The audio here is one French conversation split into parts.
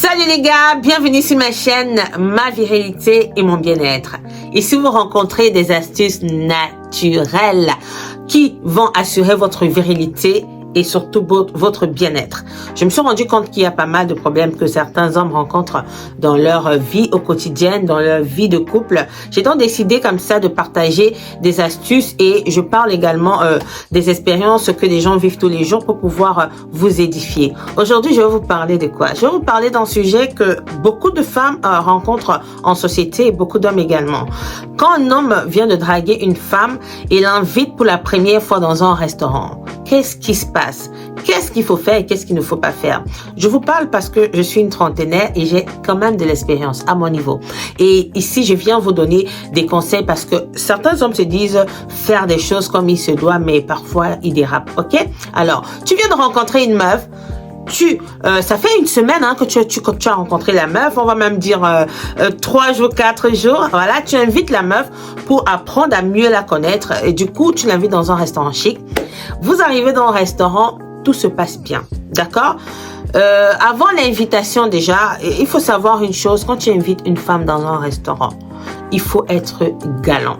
Salut les gars, bienvenue sur ma chaîne Ma Virilité et Mon Bien-être. Ici, vous rencontrez des astuces naturelles qui vont assurer votre virilité et surtout votre bien-être. Je me suis rendu compte qu'il y a pas mal de problèmes que certains hommes rencontrent dans leur vie au quotidien, dans leur vie de couple. J'ai donc décidé comme ça de partager des astuces et je parle également des expériences que les gens vivent tous les jours pour pouvoir vous édifier. Aujourd'hui, je vais vous parler de quoi? Je vais vous parler d'un sujet que beaucoup de femmes rencontrent en société et beaucoup d'hommes également. Quand un homme vient de draguer une femme et l'invite pour la première fois dans un restaurant, qu'est-ce qui se passe? Qu'est-ce qu'il faut faire et qu'est-ce qu'il ne faut pas faire? Je vous parle parce que je suis une trentenaire et j'ai quand même de l'expérience à mon niveau. Et ici, je viens vous donner des conseils parce que certains hommes se disent faire des choses comme il se doit, mais parfois ils dérapent, ok? Alors, tu viens de rencontrer une meuf. Ça fait une semaine que tu as rencontré la meuf, on va même dire 3 jours, 4 jours. Voilà, tu invites la meuf pour apprendre à mieux la connaître. Et du coup, tu l'invites dans un restaurant chic. Vous arrivez dans un restaurant, tout se passe bien, d'accord? Avant l'invitation déjà, il faut savoir une chose, quand tu invites une femme dans un restaurant, il faut être galant.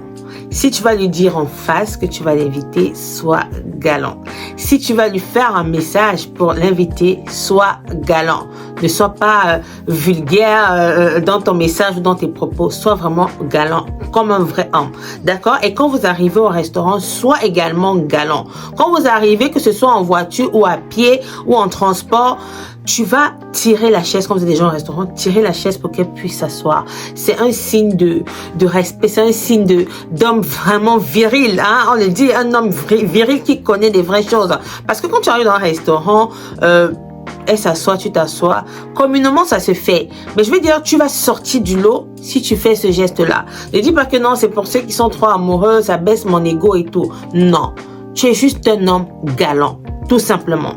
Si tu vas lui dire en face que tu vas l'inviter, sois galant. Si tu vas lui faire un message pour l'inviter, sois galant. Ne sois pas vulgaire dans ton message ou dans tes propos. Sois vraiment galant, comme un vrai homme. D'accord? Et quand vous arrivez au restaurant, sois également galant. Quand vous arrivez, que ce soit en voiture ou à pied ou en transport, tu vas tirer la chaise, quand vous êtes déjà au restaurant, tirer la chaise pour qu'elle puisse s'asseoir. C'est un signe de respect, c'est un signe d'homme vraiment viril. Hein? On le dit, un homme viril qui connaît des vraies choses. Parce que quand tu arrives dans un restaurant, elle s'assoit, tu t'assois. Communément, ça se fait. Mais je veux dire, tu vas sortir du lot si tu fais ce geste-là. Ne dis pas que non, c'est pour ceux qui sont trop amoureux, ça baisse mon ego et tout. Non, tu es juste un homme galant, tout simplement.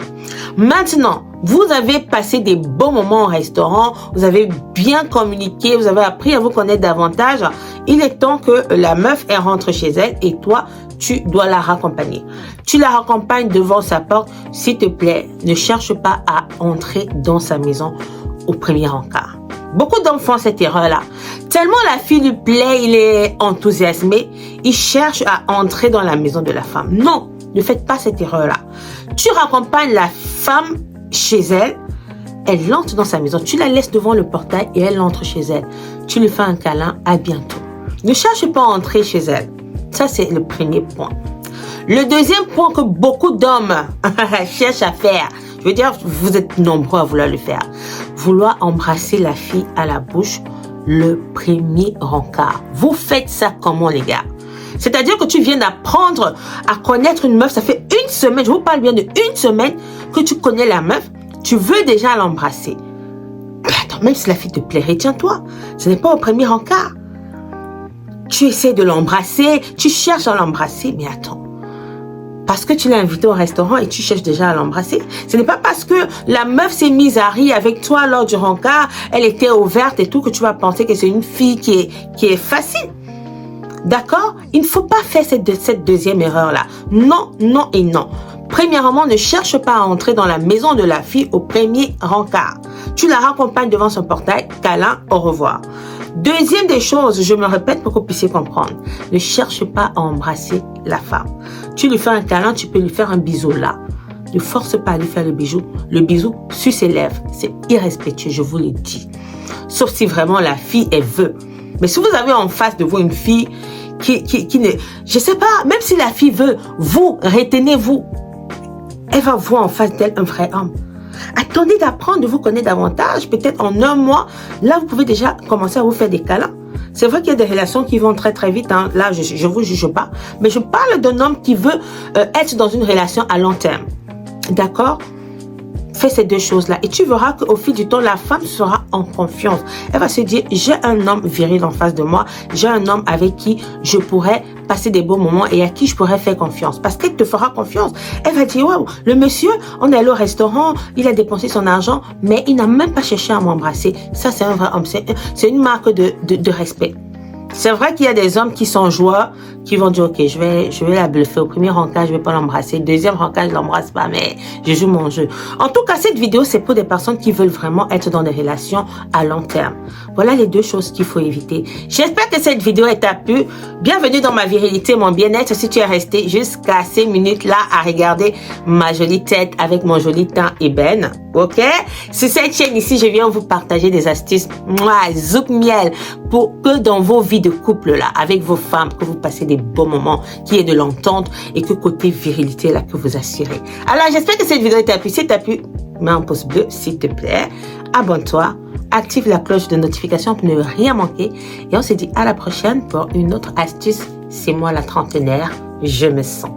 Maintenant, vous avez passé des bons moments au restaurant, vous avez bien communiqué, vous avez appris à vous connaître davantage. Il est temps que la meuf, elle rentre chez elle et toi, tu dois la raccompagner. Tu la raccompagnes devant sa porte. S'il te plaît, ne cherche pas à entrer dans sa maison au premier encart. Beaucoup d'hommes font cette erreur-là. Tellement la fille lui plaît, il est enthousiasmé, il cherche à entrer dans la maison de la femme. Non, ne faites pas cette erreur-là. Tu raccompagnes la femme chez elle, elle entre dans sa maison, tu la laisses devant le portail et elle entre chez elle. Tu lui fais un câlin, à bientôt. Ne cherche pas à entrer chez elle. Ça, c'est le premier point. Le deuxième point que beaucoup d'hommes cherchent à faire, je veux dire, vous êtes nombreux à vouloir le faire, vouloir embrasser la fille à la bouche le premier encart. Vous faites ça comment, les gars? C'est-à-dire que tu viens d'apprendre à connaître une meuf, ça fait une semaine, je vous parle bien de une semaine que tu connais la meuf, tu veux déjà l'embrasser. Mais attends, même si la fille te plaît, retiens-toi, ce n'est pas au premier encart. Tu essaies de l'embrasser, tu cherches à l'embrasser, mais attends. Parce que tu l'as invité au restaurant et tu cherches déjà à l'embrasser. Ce n'est pas parce que la meuf s'est mise à rire avec toi lors du rencard, elle était ouverte et tout, que tu vas penser que c'est une fille qui est facile. D'accord? Il ne faut pas faire cette deuxième erreur-là. Non, non et non. Premièrement, ne cherche pas à entrer dans la maison de la fille au premier rencard. Tu la raccompagnes devant son portail, câlin, au revoir. Deuxième des choses, je me répète pour que vous puissiez comprendre. Ne cherche pas à embrasser la femme. Tu lui fais un câlin, tu peux lui faire un bisou là. Ne force pas à lui faire le bisou sur ses lèvres. C'est irrespectueux, je vous le dis. Sauf si vraiment la fille, elle veut. Mais si vous avez en face de vous une fille qui ne... Je sais pas, même si la fille veut, vous, retenez-vous. Elle va voir en face d'elle un vrai homme. Attendez d'apprendre, de vous connaître davantage. Peut-être en un mois, là, vous pouvez déjà commencer à vous faire des câlins. C'est vrai qu'il y a des relations qui vont très très vite. Hein. Là, je vous juge pas. Mais je parle d'un homme qui veut être dans une relation à long terme. D'accord? Fais ces deux choses-là et tu verras qu'au fil du temps, la femme sera en confiance. Elle va se dire, j'ai un homme viril en face de moi, j'ai un homme avec qui je pourrais passer des bons moments et à qui je pourrais faire confiance. Parce qu'elle te fera confiance. Elle va dire, wow, le monsieur, on est allé au restaurant, il a dépensé son argent, mais il n'a même pas cherché à m'embrasser. Ça, c'est un vrai homme. C'est une marque de respect. C'est vrai qu'il y a des hommes qui sont joueurs, qui vont dire, ok, je vais la bluffer. Au premier rencard, je vais pas l'embrasser. Deuxième rencard, je l'embrasse pas, mais je joue mon jeu. En tout cas, cette vidéo, c'est pour des personnes qui veulent vraiment être dans des relations à long terme. Voilà les deux choses qu'il faut éviter. J'espère que cette vidéo t'a plu. Bienvenue dans ma virilité, mon bien-être. Si tu es resté jusqu'à ces minutes-là à regarder ma jolie tête avec mon joli teint ébène, ok? Sur cette chaîne ici, je viens vous partager des astuces, zouk miel, pour que dans vos vies de couple là, avec vos femmes, que vous passez des bons moments, qu'il y ait de l'entente et que côté virilité là, que vous assurez. Alors, j'espère que cette vidéo t'a plu. Si t'a plu, mets un pouce bleu, s'il te plaît. Abonne-toi, active la cloche de notification pour ne rien manquer. Et on se dit à la prochaine pour une autre astuce. C'est moi la trentenaire, je me sens.